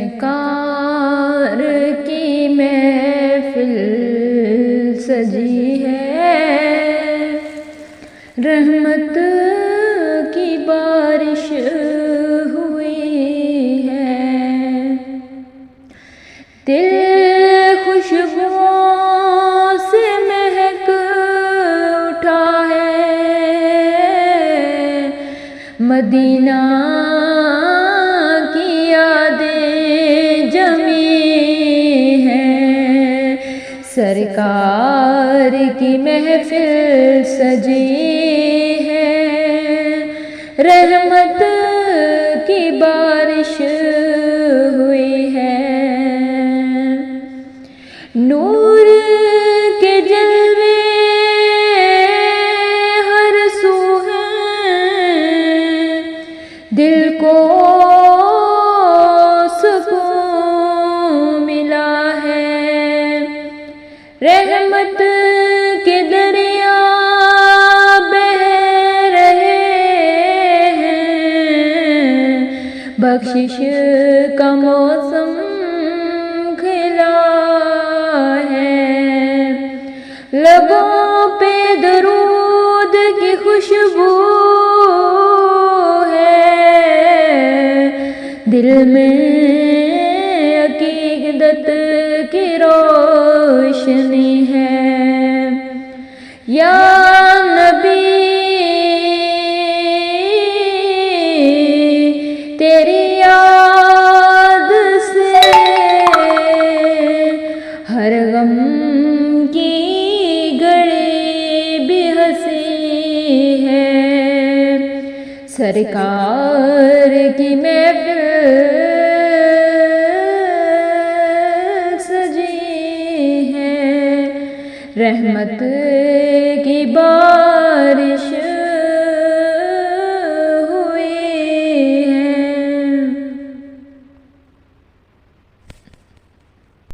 سرکار کی محفل سجی ہے، رحمت کی بارش ہوئی ہے، دل خوشبوؤں سے مہک اٹھا ہے، مدینہ کی یادیں جمی ہیں، سرکار کی محفل سجی ہے، رحمت کی بارش ہوئی ہے، نور کے جلوے ہر سو ہیں، دل کو سکون ملا ہے، رحمت کے دریا بہہ رہے ہیں، بخشش کا موسم کھلا ہے، لبوں پہ درود کی خوشبو ہے، دل میں عقیدت کی روشنی ہے، یا نبی تیری یاد سے ہر غم کی گھڑی بھی ہنسی ہے، سرکار کی محفل سجی ہے، رحمت کی بارش